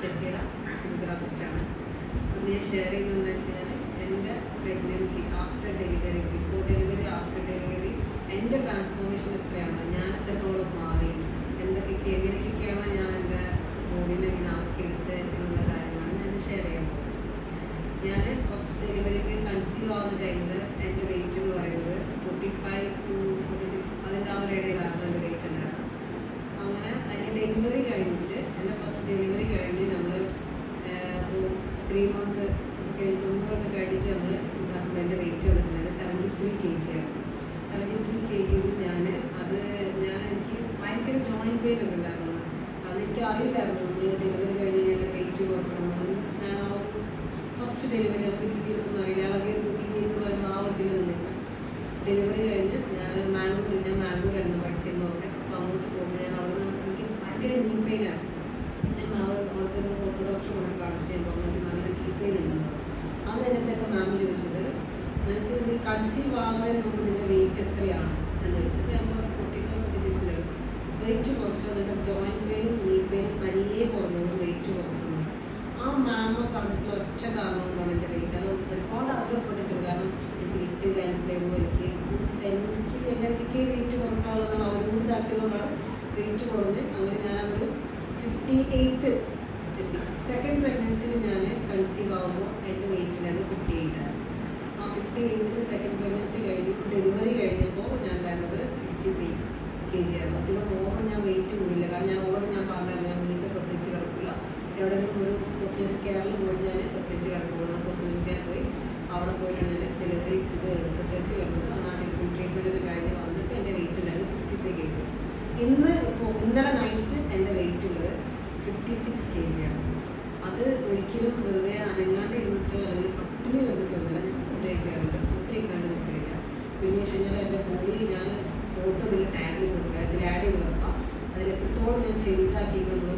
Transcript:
ഷെഫിയുടെ ഫിസിയോതെറാപ്പിസ്റ്റാണ്. അപ്പോൾ ഞാൻ ഷെയർ ചെയ്യുന്നതെന്ന് വെച്ച് കഴിഞ്ഞാൽ എൻ്റെ pregnancy, after delivery, before delivery, after delivery എൻ്റെ ട്രാൻസ്ഫോർമേഷൻ എത്രയാണ്, ഞാൻ എത്രത്തോളം മാറി, എങ്ങനെയൊക്കെയാണ് ഞാൻ എൻ്റെ ബോഡീനെ ഇങ്ങനെ ആക്കിയെടുത്ത് എന്നുള്ള കാര്യമാണ് ഞാൻ ഷെയർ ചെയ്യാൻ പോകുന്നത്. ഞാൻ ഫസ്റ്റ് ഡെലിവറിക്ക് കൺസീവ് ആവുന്ന ടൈമിൽ എൻ്റെ വെയിറ്റ് എന്ന് പറയുന്നത് 45 to 46 അതിൻ്റെ ആ ഒരു ഇടയിലായിരുന്നു എൻ്റെ വെയിറ്റ് ഉണ്ടായിരുന്നത്. അങ്ങനെ അതിൻ്റെ ഡെലിവറി കഴിഞ്ഞിട്ട് എൻ്റെ ഫസ്റ്റ് ഡെലിവറി കഴിഞ്ഞ് നമ്മൾ 3 month ഒക്കെ കഴിഞ്ഞ് 90 കഴിഞ്ഞിട്ട് നമ്മൾ ഉണ്ടാക്കുമ്പോൾ എൻ്റെ വെയിറ്റ് വന്നിട്ടുണ്ടായിരുന്നു 73 kg ആണ്. 73 kg എനിക്ക് ഭയങ്കര ജോയിൻറ്റ് പെയിൻ ഒക്കെ ഉണ്ടായിരുന്നു. അത് എനിക്ക് അറിയില്ലായിരുന്നു ഡെലിവറി കഴിഞ്ഞ് ഞാൻ വെയിറ്റ് കുറക്കണം. മീൻസ് ഞാൻ ഫസ്റ്റ് ഡെലിവറി നമുക്ക് ഡീറ്റെയിൽസ് ഒന്നും അറിയില്ല. അളകെ ചെയ്ത് വരുമ്പോൾ ആ ഒരു ഇതിൽ നിന്നില്ല. ഡെലിവറി കഴിഞ്ഞ് ഞാൻ മാംഗ്ലൂരായിരുന്നു പഠിച്ചിരുന്നതൊക്കെ. അപ്പോൾ അങ്ങോട്ട് പോകുമ്പോൾ ഞാൻ അവിടെ നിന്ന് എനിക്ക് ഭയങ്കര നീ പെയിനായിരുന്നു. ഞാൻ അവിടുത്തെ ഒരു ഓർത്തഡോക്സ് കൊണ്ട് കാണിച്ചിട്ട് ഞാൻ പറഞ്ഞു എനിക്ക് നല്ല നീ പെയിൻ ഉണ്ടെന്ന്. അന്ന് എൻ്റെ അടുത്തൊക്കെ മാം ചോദിച്ചത് നിനക്ക് നീ കൺസീവ് ആകുന്നതിന് മുമ്പ് നിൻ്റെ വെയിറ്റ് എത്രയാണ് എന്ന് ചോദിച്ചപ്പോൾ ഞാൻ പറഞ്ഞു 45-46 വെയിറ്റ് കുറച്ചു. എന്നിട്ട് ജോയിൻറ്റ് പെയിനും നീ പെയിനും തനിയെ കുറഞ്ഞോളും, വെയിറ്റ് കുറച്ചു. ആ മാമ പറഞ്ഞിട്ടുള്ള ഒറ്റ കാരണം കൊണ്ടാണ് എൻ്റെ വെയിറ്റ്. അത് ഒരുപാട് ആഗ്രഹപ്പെട്ടിട്ടുണ്ട്. കാരണം എനിക്ക് ലിഫ്റ്റ് ക്യാൻസൽ ചെയ്തു, എനിക്ക് എങ്ങനെയൊക്കെ വെയിറ്റ് കുറക്കാനുള്ളതാണ് അവരോട് ഇതാക്കിയതുകൊണ്ടാണ് വെയിറ്റ് കുറഞ്ഞ്. അങ്ങനെ ഞാനതൊരു 58 എത്തി. സെക്കൻഡ് പ്രഗ്നൻസിയിൽ ഞാൻ കൺസീവ് ആകുമ്പോൾ എൻ്റെ വെയിറ്റ് ഉണ്ടായിരുന്നത് 58 ആണ്. ആ 58 സെക്കൻഡ് പ്രഗ്നൻസി കഴിഞ്ഞ് ഡെലിവറി കഴിഞ്ഞപ്പോൾ ഞാൻ ഉണ്ടായിരുന്നത് 63 kg ആയിരുന്നു. അധികം ഓവർ ഞാൻ വെയിറ്റ് കൂടില്ല. കാരണം ഞാൻ പറഞ്ഞായിരുന്നു ഞാൻ വീട്ടിൽ പ്രസവിച്ച് കിടക്കില്ല, എവിടെയെങ്കിലും ഒരു പ്രൊസീജിയർ കെയറിൽ പോയിട്ട് ഞാൻ പ്രസവിച്ച് കിടക്കുള്ളൂ. ഞാൻ പ്രൊസീജിയർ കെയർ പോയി അവിടെ പോയിട്ടാണ് ഞാൻ ഡെലിവറി പ്രസവിച്ച് കിടന്നത്. ആ നാട്ടിൽ ട്രീറ്റ്മെൻറ്റ് ഒക്കെ കഴിഞ്ഞ് വന്നിട്ട് എൻ്റെ വെയിറ്റ് ഉണ്ടായത് 63 kg. ഇന്നലെ നൈറ്റ് എൻ്റെ വെയിറ്റ് ഉള്ളത് 56 kg ആണ്. അത് ഒരിക്കലും വെറുതെ അനങ്ങാണ്ട് ഇരുന്നിട്ടോ അല്ലെങ്കിൽ പട്ടിണി എടുത്തൊന്നുമില്ല. ഞാൻ ഫുഡ് കഴിക്കാണ്ട് നിൽക്കില്ല. പിന്നെ വെച്ച് കഴിഞ്ഞാൽ എൻ്റെ ബോഡി ഞാൻ ഫോട്ടോ ഇതിൽ ടാഗ് ചെയ്ത് വെക്കുക, ഇതിൽ ആഡ് ചെയ്ത് വെക്കാം. അതിൽ എത്രത്തോളം ഞാൻ ചേഞ്ച് ആക്കിയിട്ടുള്ളത്